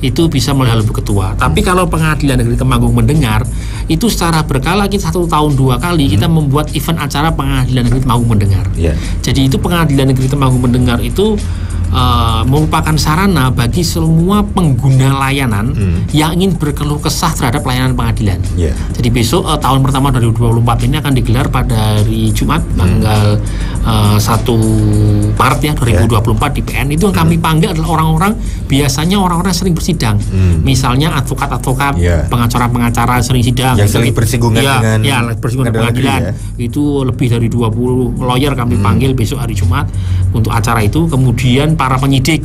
itu bisa melalui Halo Bu Ketua. Tapi kalau pengadilan negeri Temanggung mendengar, itu secara berkala kita 1 tahun 2 kali kita membuat event acara pengadilan negeri Temanggung mendengar. Jadi itu pengadilan negeri Temanggung mendengar itu merupakan sarana bagi semua pengguna layanan yang ingin berkeluh kesah terhadap layanan pengadilan. Jadi besok tahun pertama 2024 ini akan digelar pada hari Jumat tanggal 1 Maret 2024 di PN. Itu yang kami panggil adalah orang-orang sering bersidang. Misalnya advokat-advokat, pengacara-pengacara sering sidang. Yang sering bersinggungan dengan pengadilan. Itu lebih dari 20 lawyer kami panggil besok hari Jumat untuk acara itu. Kemudian para penyidik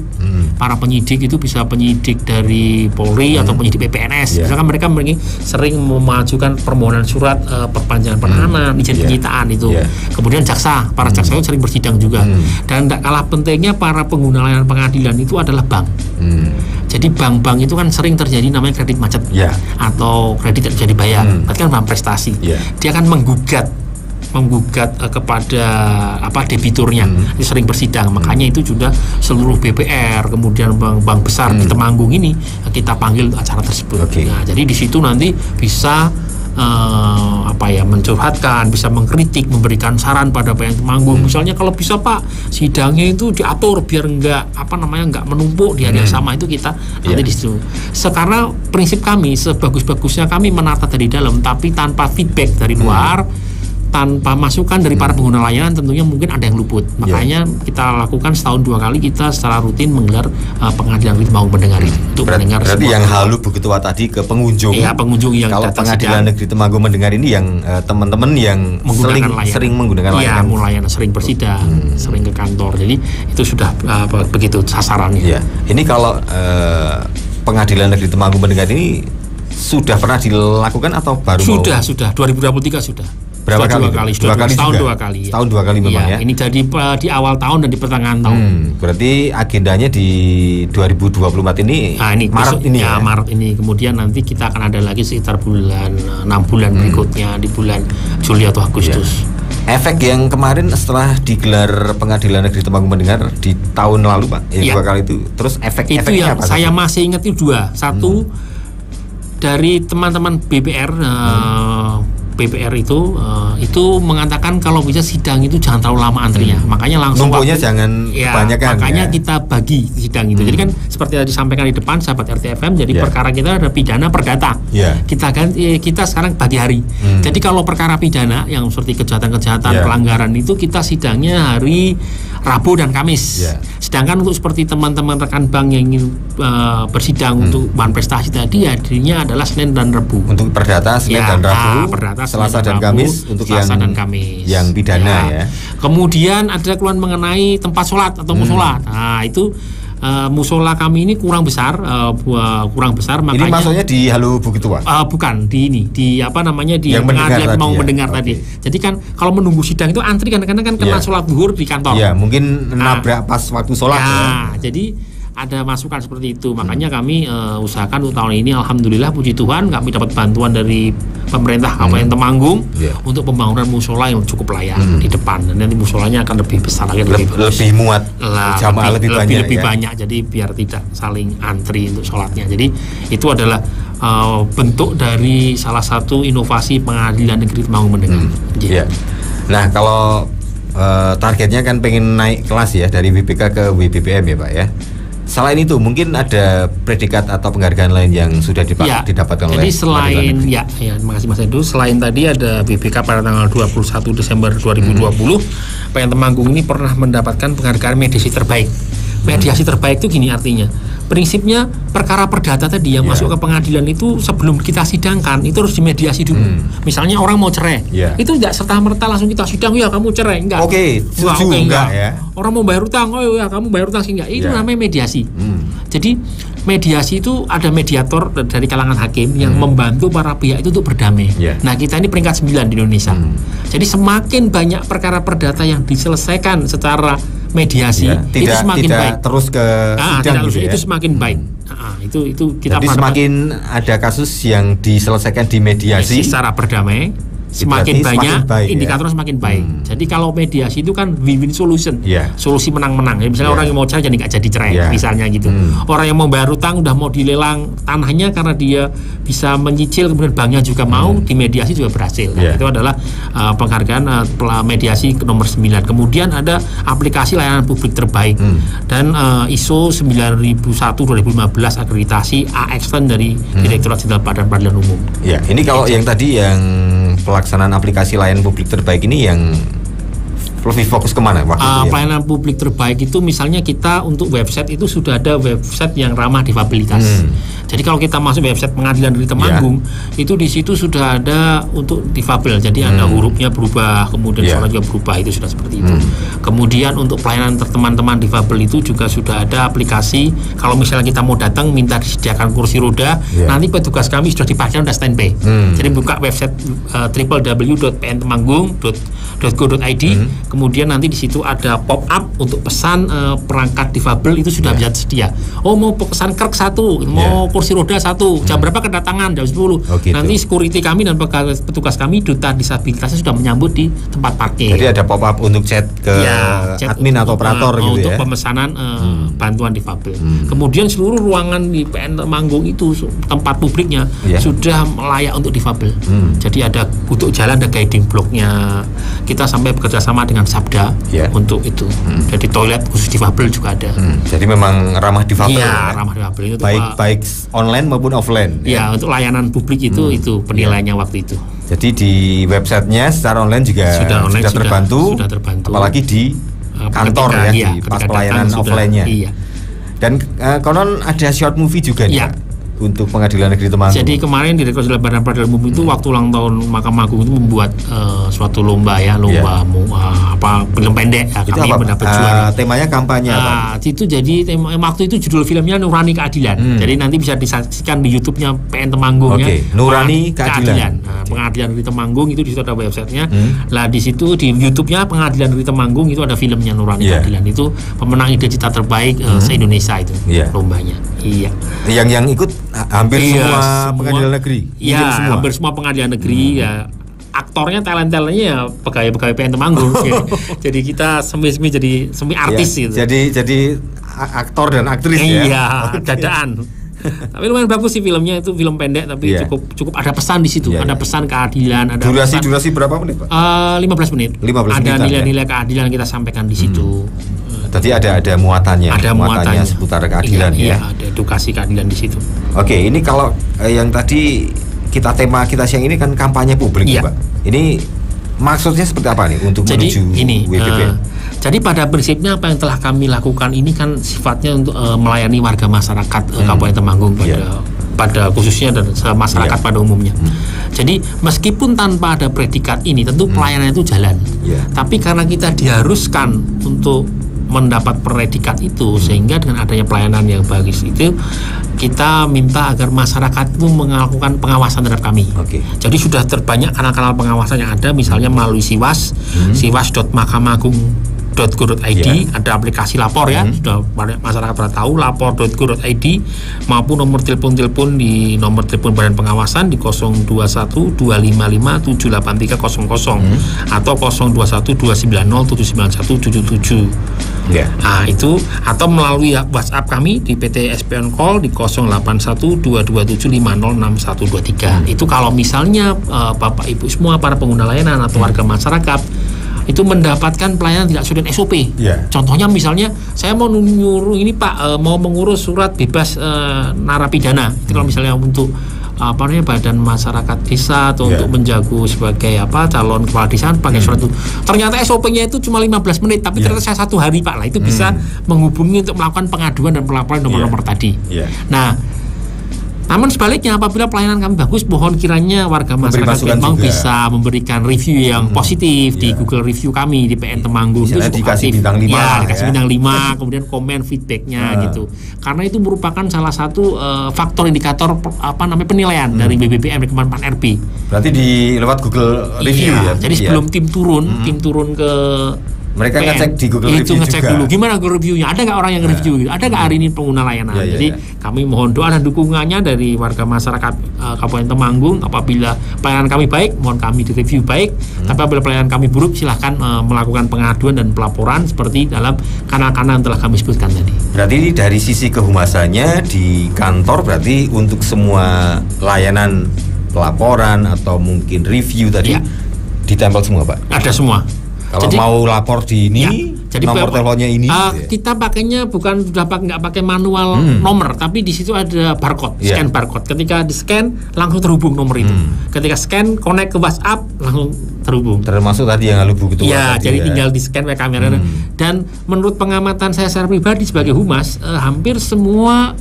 itu bisa penyidik dari Polri atau penyidik PPNS. Misalkan mereka sering memajukan permohonan surat perpanjangan penahanan, izin penyitaan itu. Kemudian para jaksa itu sering bersidang juga. Dan tidak kalah pentingnya para pengguna layanan pengadilan itu adalah bank. Jadi bank-bank itu kan sering terjadi namanya kredit macet atau kredit tidak bisa dibayar. Berarti kan bank prestasi. Dia akan menggugat kepada debiturnya, sering bersidang. Makanya itu sudah seluruh BPR kemudian bank besar di Temanggung ini kita panggil acara tersebut. Nah, jadi di situ nanti bisa mencurhatkan, bisa mengkritik, memberikan saran pada PN Temanggung. Misalnya kalau bisa Pak, sidangnya itu diatur biar enggak menumpuk di hari yang sama, itu kita nanti di situ. Sekarang prinsip kami sebagus-bagusnya kami menata dari dalam, tapi tanpa feedback dari luar, tanpa masukan dari para pengguna layanan tentunya mungkin ada yang luput. Makanya kita lakukan setahun 2 kali kita secara rutin menggelar pengadilan negeri Temanggung mendengar itu untuk mendengar. Berarti yang halu Bu Ketua tadi ke pengunjung. Iya, pengunjung yang kalau pengadilan negeri Temanggung mendengar ini yang teman-teman yang sering menggunakan layanan. Iya, mulai sering bersidang, sering ke kantor. Jadi itu sudah begitu sasarannya. Iya. Ini kalau pengadilan negeri Temanggung mendengar ini sudah pernah dilakukan atau baru? Sudah 2023 sudah. Berapa kali? Dua kali setahun juga? 2 kali. Ya. Setahun 2 kali memang ya. Ini jadi di awal tahun dan di pertengahan tahun. Berarti agendanya di 2024 ini, Maret besok, ini ya? Maret ini. Kemudian nanti kita akan ada lagi sekitar 6 bulan berikutnya di bulan Juli atau Agustus. Efek yang kemarin setelah digelar pengadilan negeri Temanggung mendengar di tahun lalu Pak, 2 kali itu, terus efeknya yang apa? Saya masih ingat itu 2. Satu dari teman-teman BPR itu mengatakan kalau bisa sidang itu jangan terlalu lama antrinya. Makanya langsung numpuknya jangan kebanyakan. Makanya kita bagi sidang itu. Jadi kan seperti yang disampaikan di depan sahabat RTFM, jadi perkara kita ada pidana perdata. Kita sekarang bagi hari. Jadi kalau perkara pidana yang seperti kejahatan-kejahatan pelanggaran itu kita sidangnya hari Rabu dan Kamis. Sedangkan untuk seperti teman-teman rekan bank yang ingin bersidang untuk bahan prestasi tadi hadirnya adalah Senin dan Rabu. Untuk perdata Senin dan Rabu. Selasa dan Kamis untuk yang pidana ya. Kemudian ada keluhan mengenai tempat sholat atau musola. Nah itu musola kami ini kurang besar, makanya. Ini maksudnya di Halo Bu Ketua? Bukan di ini, di apa namanya di pengadilan mau mendengar tadi. Jadi kan kalau menunggu sidang itu antri kadang-kadang kan kena sholat zuhur di kantor. Iya, mungkin nabrak pas waktu sholat. Jadi ada masukan seperti itu, makanya kami usahakan untuk tahun ini alhamdulillah puji Tuhan kami dapat bantuan dari pemerintah Kabupaten Temanggung untuk pembangunan musola yang cukup layak di depan, dan nanti musolanya akan lebih besar lagi, lebih muat, jamaah lebih banyak, jadi biar tidak saling antri untuk sholatnya. Jadi itu adalah bentuk dari salah satu inovasi pengadilan negeri Temanggung mendengar. Nah kalau targetnya kan pengen naik kelas ya dari WBK ke WBPM ya Pak ya. Selain itu mungkin ada predikat atau penghargaan lain yang sudah didapatkan oleh. Jadi selain terima kasih Mas Edu. Selain tadi ada BPK pada tanggal 21 Desember 2020, PN Temanggung ini pernah mendapatkan penghargaan mediasi terbaik. Mediasi terbaik itu gini artinya. Prinsipnya perkara perdata tadi yang masuk ke pengadilan itu sebelum kita sidangkan itu harus dimediasi dulu. Misalnya orang mau cerai, itu tidak serta-merta langsung kita sidang ya kamu cerai, enggak. Enggak ya. Orang mau bayar utang, kamu bayar utang sih enggak. Itu namanya mediasi. Jadi mediasi itu ada mediator dari kalangan hakim yang membantu para pihak itu untuk berdamai. Nah kita ini peringkat 9 di Indonesia. Jadi semakin banyak perkara perdata yang diselesaikan secara mediasi, itu semakin baik. Terus ke sidang gitu ya. Itu semakin baik. Itu kita. Jadi semakin ada kasus yang diselesaikan di mediasi secara berdamai, semakin banyak indikatornya semakin baik. Jadi kalau mediasi itu kan win-win solution, solusi menang-menang. Misalnya orang yang mau cerai jadi nggak jadi cerai, misalnya gitu. Orang yang mau bayar utang udah mau dilelang tanahnya karena dia bisa menyicil, kemudian banknya juga mau, di mediasi juga berhasil. Nah, itu adalah penghargaan mediasi nomor 9. Kemudian ada aplikasi layanan publik terbaik dan ISO 9001/2015 akreditasi A-Extend dari Direktorat Jenderal Badan Peradilan Umum. Ini kalau yang tadi yang pelaksanaan aplikasi layanan publik terbaik ini yang lebih fokus kemana waktu itu? Pelayanan publik terbaik itu misalnya kita untuk website itu sudah ada website yang ramah difabilitas. Jadi kalau kita masuk website pengadilan negeri Temanggung itu di situ sudah ada untuk difabel. Jadi ada hurufnya berubah, kemudian suara juga berubah, itu sudah seperti itu. Kemudian untuk pelayanan teman-teman difabel itu juga sudah ada aplikasi. Kalau misalnya kita mau datang minta disediakan kursi roda, nanti petugas kami sudah dipakai udah standby. Jadi buka website www.pntemanggung.go.id. Kemudian nanti di situ ada pop up untuk pesan perangkat difabel itu sudah bisa tersedia. Mau pesan krek 1, mau kursi roda 1, jam berapa kedatangan? Jam 10. Nanti security kami dan petugas kami duta disabilitasnya sudah menyambut di tempat parkir. Jadi ada pop up untuk chat ke admin atau operator gitu untuk pemesanan bantuan difabel. Kemudian seluruh ruangan di PN Temanggung itu tempat publiknya sudah layak untuk difabel. Jadi ada untuk jalan ada guiding blocknya. Kita sampai bekerja sama dengan Sabda untuk itu. Jadi toilet khusus difabel juga ada. Jadi memang ramah difabel. Ramah difabel itu baik online maupun offline. Untuk layanan publik itu penilaiannya waktu itu. Jadi di websitenya secara online juga sudah terbantu, apalagi di kantor ya, di pas pelayanan offline-nya. Iya. Dan konon ada short movie juga nih, Pak, untuk Pengadilan Negeri Temanggung. Jadi kemarin Direktur Badan Peradilan Umum itu waktu ulang tahun Mahkamah Agung itu membuat suatu lomba film pendek. Itu kami apa, mendapat juara. Temanya kampanye apa? Itu jadi waktu itu judul filmnya Nurani Keadilan. Jadi nanti bisa disaksikan di YouTube-nya PN Temanggung ya. Nurani Keadilan. Pengadilan Negeri Temanggung itu di situ ada websitenya. Lah di situ di YouTube-nya Pengadilan Negeri Temanggung itu ada filmnya Nurani Keadilan. Itu pemenang ide cita terbaik se-Indonesia itu lombanya. Iya. Yang ikut hampir semua pengadilan negeri. Iya, hampir semua pengadilan negeri ya. Aktornya talent-talentnya ya pegawai-pegawai PN Temanggung. Jadi kita semi jadi semi artis gitu. Jadi aktor dan aktris ya. Iya, dadaan. Tapi lumayan bagus sih filmnya, itu film pendek tapi cukup ada pesan di situ. Ada pesan keadilan, ada durasi berapa menit, Pak? 15 menit. Ada nilai-nilai keadilan kita sampaikan di situ. Tadi ada muatannya. Ada muatannya seputar keadilan ya. Iya, ada edukasi keadilan di situ. Oke, ini kalau yang tadi tema kita siang ini kan kampanye publik, Pak. Ini maksudnya seperti apa nih untuk menuju WPP? Jadi pada prinsipnya apa yang telah kami lakukan ini kan sifatnya untuk melayani warga masyarakat Kabupaten Temanggung pada khususnya dan masyarakat pada umumnya. Jadi meskipun tanpa ada predikat ini tentu pelayanan itu jalan. Tapi karena kita diharuskan untuk mendapat predikat itu sehingga dengan adanya pelayanan yang bagus itu kita minta agar masyarakat itu melakukan pengawasan terhadap kami. Jadi sudah terbanyak kanal-kanal pengawasan yang ada, misalnya melalui Siwas, siwas.mahkamahaagung.go.id, ada aplikasi lapor ya, sudah banyak masyarakat pada tahu, lapor.go.id, maupun nomor telepon di nomor telepon Badan Pengawasan di 021255783000 atau 021290791777. Nah itu, atau melalui WhatsApp kami di PT SPN Call di 081227506123. Itu kalau misalnya Bapak Ibu semua para pengguna layanan atau warga masyarakat itu mendapatkan pelayanan tidak sesuai dengan SOP. Contohnya misalnya saya mau nyuruh ini Pak, mau mengurus surat bebas narapidana. Itu kalau misalnya untuk Badan Masyarakat Desa atau untuk menjago sebagai calon kepala desa pakai surat itu. Ternyata SOP-nya itu cuma 15 menit, tapi ternyata saya 1 hari Pak. Lah itu bisa menghubungi untuk melakukan pengaduan dan pelaporan nomor-nomor tadi. Nah, namun sebaliknya apabila pelayanan kami bagus, mohon kiranya warga masyarakat memang bisa memberikan review yang positif di Google Review kami di PN Temanggung. Itu dikasih bintang 5, dikasih bintang 5, kemudian komen feedbacknya gitu. Karena itu merupakan salah satu faktor indikator penilaian dari BBPM di Kemenpan RB. Berarti di lewat Google Review ya. Jadi sebelum tim turun ke mereka ngecek di Google Review ngecek juga. Dulu gimana Google Reviewnya, ada nggak orang yang review gitu, ada nggak hari ini pengguna layanan. Jadi kami mohon doa dan dukungannya dari warga masyarakat Kabupaten Temanggung. Apabila pelayanan kami baik, mohon kami direview baik. Tapi apabila pelayanan kami buruk, silahkan melakukan pengaduan dan pelaporan seperti dalam kanal-kanal yang telah kami sebutkan tadi. Berarti dari sisi kehumasannya di kantor, berarti untuk semua layanan pelaporan atau mungkin review tadi ditempel semua, Pak? Ada semua. Kalau mau lapor di ini, jadi nomor teleponnya ini. Kita pakainya bukan nggak pakai manual nomor, tapi di situ ada barcode, scan barcode. Ketika di scan langsung terhubung nomor itu. Ketika scan connect ke WhatsApp langsung terhubung. Termasuk tadi yang hubung itu. Jadi tinggal di scan pakai kamera. Dan menurut pengamatan saya secara pribadi sebagai humas, hampir semua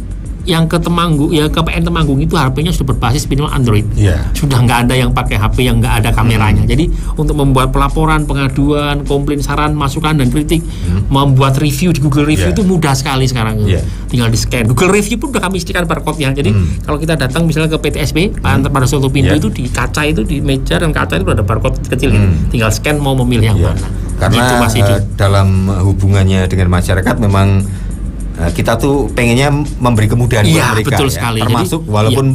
yang ke Temanggung, ke PN Temanggung itu HP-nya sudah berbasis minimal Android. Sudah nggak ada yang pakai HP yang nggak ada kameranya. Jadi untuk membuat pelaporan, pengaduan, komplain, saran, masukan dan kritik, membuat review di Google Review itu mudah sekali sekarang. Tinggal di scan. Google Review pun udah kami sediakan barcode-nya. Jadi kalau kita datang misalnya ke PTSB, pada suatu pintu itu di kaca itu, di meja dan kaca itu ada barcode kecil gitu. Tinggal scan mau memilih yang mana. Karena dalam hubungannya dengan masyarakat memang kita tuh pengennya memberi kemudahan buat mereka, betul sekali. Termasuk jadi, walaupun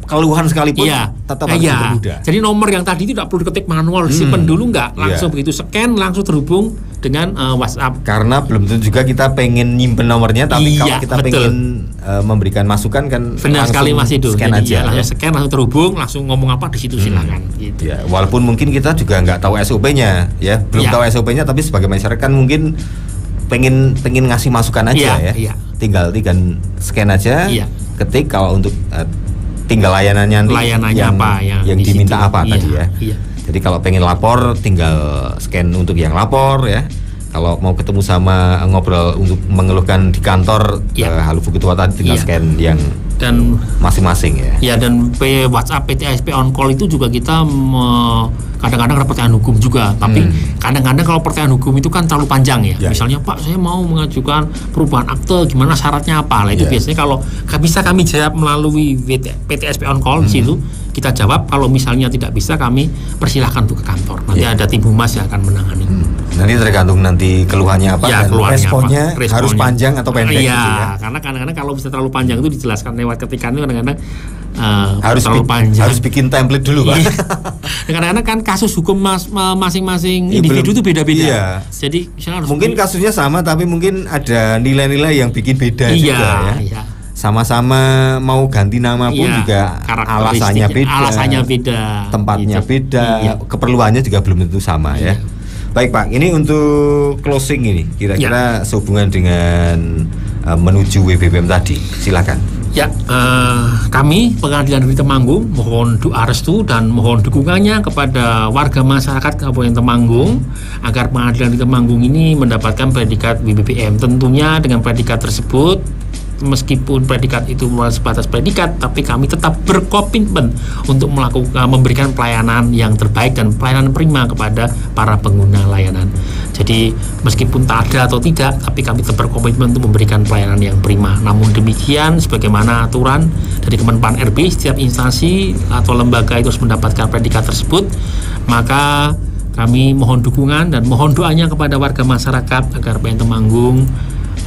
keluhan sekalipun tetap harus dipermudah. Jadi nomor yang tadi itu tidak perlu diketik manual, disimpan dulu nggak, langsung begitu scan langsung terhubung dengan WhatsApp. Karena belum tentu juga kita pengen nyimpen nomornya, tapi kalau kita pengen memberikan masukan kan benar sekali Mas Edo. Scan aja. Langsung scan, langsung terhubung, langsung ngomong apa di situ silakan. Gitu. Walaupun mungkin kita juga nggak tahu SOP-nya, belum tahu SOP-nya, tapi sebagai masyarakat mungkin pengen ngasih masukan aja tinggal scan aja, ketik kalau untuk tinggal layanannya yang apa yang diminta apa tadi ya. Iya. Jadi kalau pengen lapor tinggal scan untuk yang lapor ya. Kalau mau ketemu sama ngobrol untuk mengeluhkan di kantor Halu Bukit Tua tadi tinggal scan yang dan masing-masing ya. Ya, dan WhatsApp PTSP on call itu juga kita kadang-kadang ada pertanyaan hukum juga, tapi kadang-kadang kalau pertanyaan hukum itu kan terlalu panjang ya. Misalnya Pak, saya mau mengajukan perubahan akte, gimana syaratnya apa? Nah, itu biasanya kalau bisa kami jawab melalui PTSP on call di situ kita jawab. Kalau misalnya tidak bisa, kami persilahkan untuk ke kantor. Nanti ada tim humas yang akan menangani. Nanti tergantung nanti keluhannya apa dan responnya harus panjang atau pendek gitu ya. Karena kadang-kadang kalau bisa terlalu panjang itu dijelaskan lewat ketikan itu kadang-kadang harus terlalu panjang. Harus bikin template dulu Pak. Kadang-kadang kan kasus hukum masing-masing individu itu beda-beda. Iya. Jadi harus mungkin kasusnya sama tapi mungkin ada nilai-nilai yang bikin beda juga ya. Iya. Sama-sama mau ganti nama pun juga alasannya beda, tempatnya beda, keperluannya juga belum tentu sama ya. Baik Pak, ini untuk closing ini kira-kira sehubungan dengan menuju WBBM tadi, silakan. Ya, kami Pengadilan Negeri Temanggung mohon doa restu dan mohon dukungannya kepada warga masyarakat Kabupaten Temanggung agar Pengadilan Negeri Temanggung ini mendapatkan predikat WBBM. Tentunya dengan predikat tersebut, meskipun predikat itu sebatas predikat, tapi kami tetap berkomitmen untuk memberikan pelayanan yang terbaik dan pelayanan prima kepada para pengguna layanan. Jadi meskipun tak ada atau tidak, tapi kami tetap berkomitmen untuk memberikan pelayanan yang prima. Namun demikian, sebagaimana aturan dari Kemenpan RB, setiap instansi atau lembaga itu harus mendapatkan predikat tersebut. Maka kami mohon dukungan dan mohon doanya kepada warga masyarakat agar PN Temanggung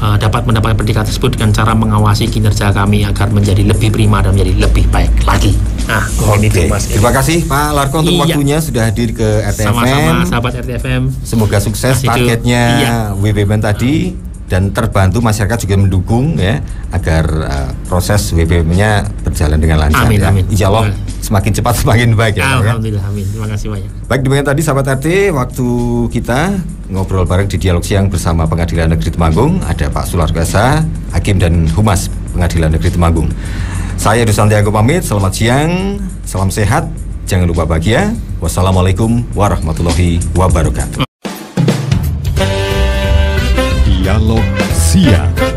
dapat mendapatkan predikat tersebut dengan cara mengawasi kinerja kami agar menjadi lebih prima dan menjadi lebih baik lagi. Nah, itu Mas. Terima kasih Pak Larko untuk waktunya sudah hadir ke RTFM. Sama-sama sahabat RTFM. Semoga sukses targetnya WBBM tadi dan terbantu masyarakat juga mendukung ya agar proses WBBM-nya berjalan dengan lancar. Amin, ya. amin. Insya Allah semakin cepat semakin baik ya. Alhamdulillah, amin. Terima kasih banyak. Baik, demikian tadi sahabat RT waktu kita ngobrol bareng di Dialog Siang bersama Pengadilan Negeri Temanggung. Ada Pak Sularkasa, Hakim dan Humas Pengadilan Negeri Temanggung. Saya Edu Santiago pamit, selamat siang, salam sehat, jangan lupa bahagia. Wassalamualaikum warahmatullahi wabarakatuh. Dialog Siang.